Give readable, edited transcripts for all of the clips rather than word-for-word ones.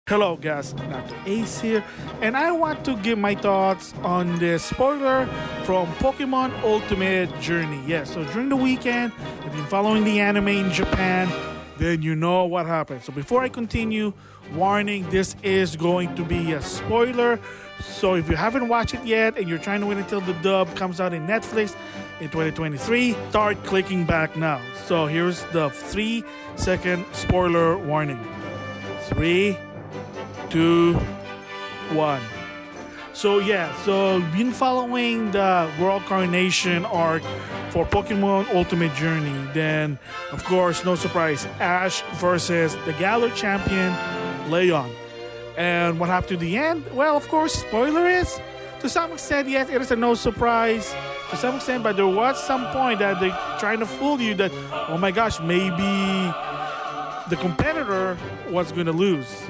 Hello guys, NautoAce here, and I want to give my thoughts on the spoiler from Pokemon Ultimate Journey. Yes, so during the weekend, if you've been following the anime in Japan, then you know what happened. So before I continue, warning, this is going to be a spoiler. So if you haven't watched it yet and you're trying to wait until the dub comes out in Netflix in 2023, start clicking back now. So here's the 3-second spoiler warning. 3, 2, 1. So been following the World Coronation arc for Pokemon Ultimate Journey. Then, of course, no surprise, Ash versus the Galar champion, Leon. And what happened to the end? Well, of course, spoiler is, to some extent, yes, it is a no surprise to some extent, but there was some point that they're trying to fool you that, oh my gosh, maybe the competitor was going to lose.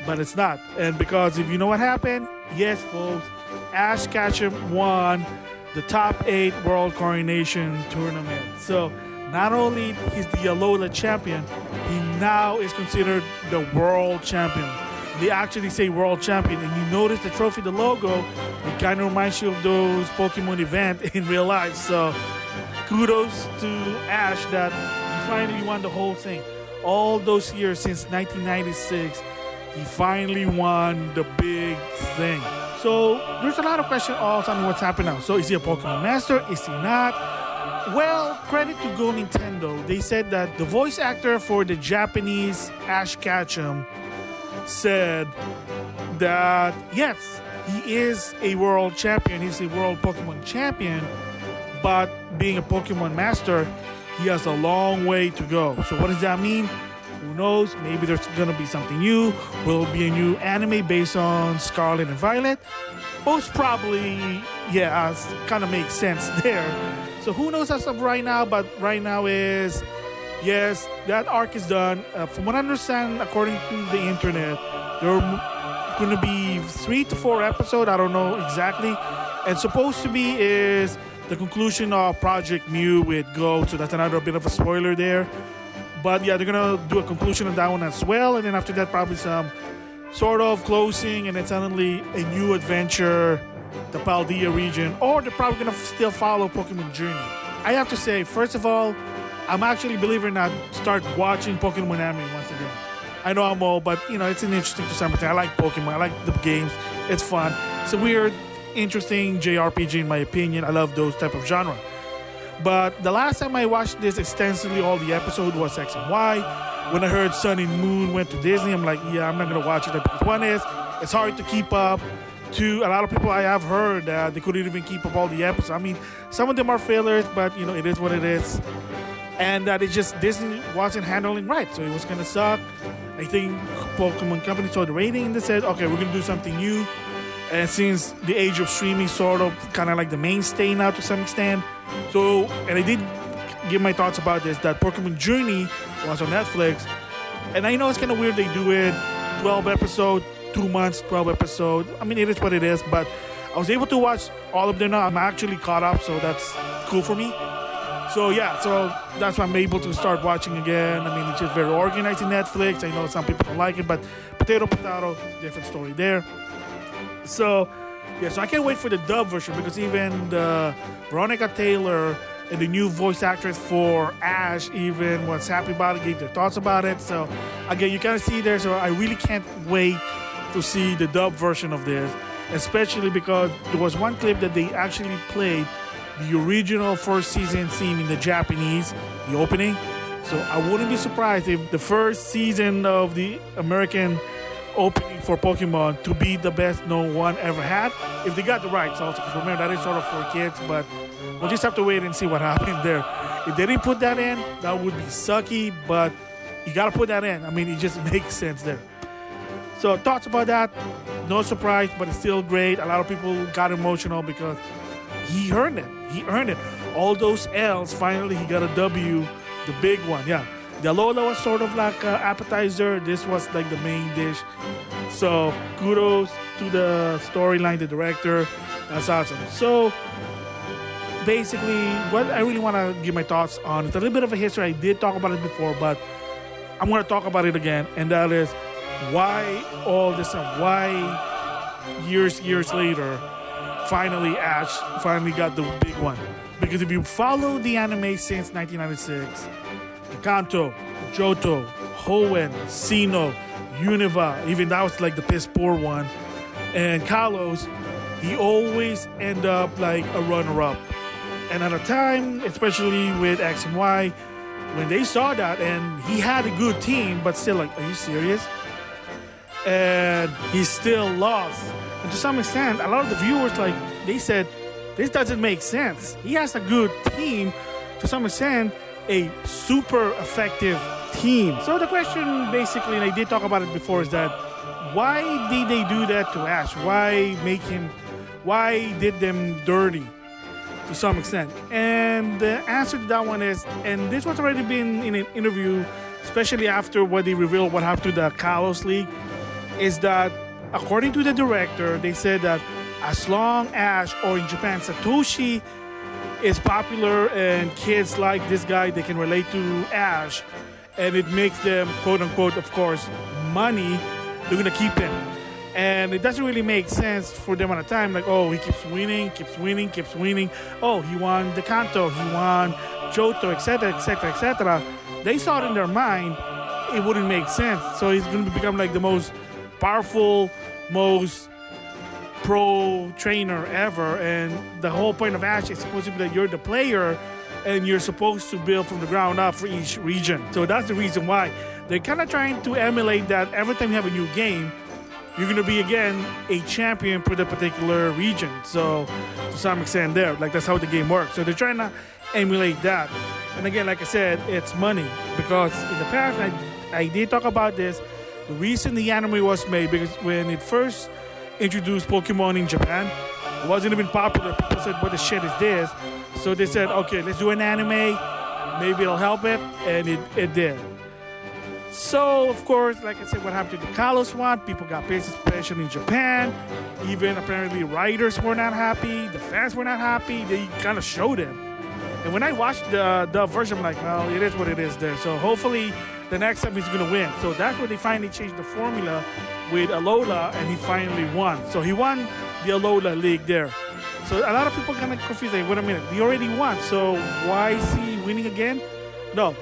But it's not. And because if you know what happened, yes, folks, Ash Ketchum won the top 8 World Coronation Tournament. So not only he's the Alola champion, he now is considered the world champion. They actually say world champion, and you notice the trophy, the logo, it kind of reminds you of those Pokemon event in real life. So kudos to Ash that he finally won the whole thing. All those years since 1996, he finally won the big thing. So there's a lot of questions all on what's happening now. So is he a Pokemon master? Is he not? Well, credit to Go Nintendo. They said that the voice actor for the Japanese Ash Ketchum said that yes, he is a world champion. He's a world Pokemon champion. But being a Pokemon master, he has a long way to go. So what does that mean? Who knows? Maybe there's going to be something new. Will it be a new anime based on Scarlet and Violet? Most probably, kind of makes sense there. So who knows as of right now? But right now is, yes, that arc is done. From what I understand, according to the internet, there are going to be 3 to 4 episodes. I don't know exactly. And supposed to be is the conclusion of Project Mew with Go. So that's another bit of a spoiler there. But yeah, they're going to do a conclusion on that one as well. And then after that, probably some sort of closing. And then suddenly a new adventure, the Paldea region. Or they're probably going to still follow Pokemon Journey. I have to say, first of all, I'm actually, believe it or not, start watching Pokemon anime once again. I know I'm old, but it's an interesting to some extent. I like Pokemon. I like the games. It's fun. It's a weird, interesting JRPG in my opinion. I love those type of genre. But the last time I watched this extensively, all the episode was X and Y. When I heard Sun and Moon went to Disney, I'm like, yeah, I'm not going to watch it. Because one is, it's hard to keep up. Two, a lot of people I have heard that they couldn't even keep up all the episodes. I mean, some of them are failures, but, it is what it is. And that it just, Disney wasn't handling right. So it was going to suck. I think Pokemon Company saw the rating and they said, okay, we're going to do something new. And since the age of streaming sort of kind of like the mainstay now to some extent. So, and I did give my thoughts about this, that Pokemon Journey was on Netflix. And I know it's kind of weird they do it 12 episodes, 2 months, 12 episodes. I mean, it is what it is, but I was able to watch all of them now. I'm actually caught up, so that's cool for me. So that's why I'm able to start watching again. I mean, it's just very organized in Netflix. I know some people don't like it, but potato, different story there. So I can't wait for the dub version because even the Veronica Taylor and the new voice actress for Ash even was happy about it, gave their thoughts about it. So again, you kind of see there. So I really can't wait to see the dub version of this, especially because there was one clip that they actually played the original first season theme in the Japanese, the opening. So I wouldn't be surprised if the first season of the American opening for Pokemon to be the best no one ever had, if they got the rights also. Because remember, that is sort of for kids, but we'll just have to wait and see what happens there. If they didn't put that in, that would be sucky, but you got to put that in. I mean, it just makes sense there. So thoughts about that, no surprise, but it's still great. A lot of people got emotional because he earned it. All those L's, finally he got a W, the big one, yeah. The Alola was sort of like an appetizer. This was like the main dish. So kudos to the storyline, the director. That's awesome. So basically, what I really want to give my thoughts on, it's a little bit of a history. I did talk about it before, but I'm going to talk about it again. And that is why all this time? Why years later, finally Ash finally got the big one? Because if you follow the anime since 1996, Kanto, Johto, Hoenn, Sinnoh, Univa, even that was like the piss poor one, and Kalos, he always end up like a runner-up. And at a time, especially with X and Y, when they saw that and he had a good team, but still like, are you serious? And he still lost. And to some extent, a lot of the viewers, like, they said, this doesn't make sense. He has a good team, to some extent, a super effective team. So the question basically, and I did talk about it before, is that why did they do that to Ash? Why did them dirty to some extent? And the answer to that one is, and this was already been in an interview, especially after what they revealed what happened to the Kalos League, is that according to the director, they said that as long as, or in Japan, Satoshi is popular and kids like this guy, they can relate to Ash, and it makes them, quote unquote, of course, money, they're gonna keep him. And it doesn't really make sense for them at a time, like, oh, he keeps winning. Oh, he won the Kanto, he won Johto, etc., etc., etc. They saw it in their mind, it wouldn't make sense. So he's gonna become like the most powerful, most pro trainer ever, and the whole point of Ash is supposed to be that you're the player and you're supposed to build from the ground up for each region. So that's the reason why they're kind of trying to emulate that every time you have a new game, you're going to be again a champion for the particular region. So to some extent there, like that's how the game works. So they're trying to emulate that. And again, like I said, it's money, because in the past I did talk about this. The reason the anime was made, because when it first introduced Pokemon in Japan, it wasn't even popular. People said, what the shit is this? So they said, okay, let's do an anime, maybe it'll help it, and it did. So of course, like I said, what happened to the Kalos one, people got pissed, especially in Japan. Even apparently writers were not happy, the fans were not happy. They kind of showed it. And when I watched the version, I'm like, well, it is what it is there. So hopefully the next time he's gonna win. So that's where they finally changed the formula with Alola, and he finally won. So he won the Alola League there. So a lot of people kind of confused, like, wait a minute, he already won, so why is he winning again? No,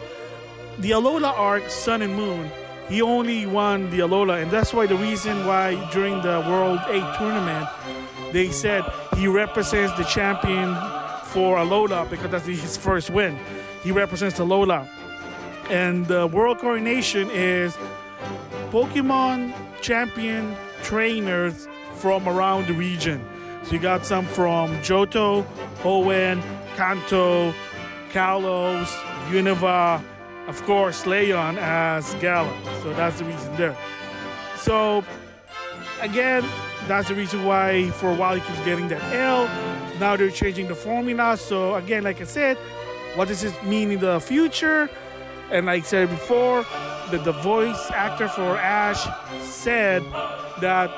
the Alola arc, Sun and Moon, he only won the Alola, and that's why the reason why during the World 8 tournament, they said he represents the champion for Alola, because that's his first win. He represents Alola. And the World Coronation is Pokemon champion trainers from around the region. So you got some from Johto, Hoenn, Kanto, Kalos, Univa, of course, Leon as Gala. So that's the reason there. So again, that's the reason why for a while he keeps getting that L. Now they're changing the formula. So again, like I said, what does this mean in the future? And like I said before, the voice actor for Ash said that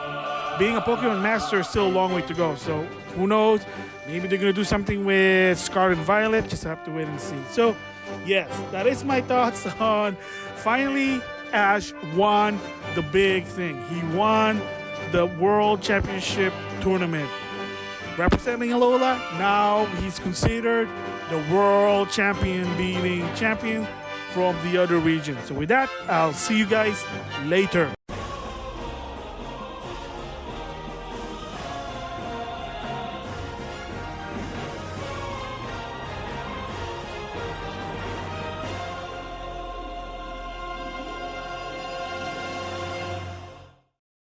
being a Pokemon master is still a long way to go. So who knows? Maybe they're going to do something with Scarlet and Violet. Just have to wait and see. So yes, that is my thoughts on finally Ash won the big thing. He won the World Championship Tournament. Representing Alola, now he's considered the world champion, beating champion from the other region. So with that, I'll see you guys later.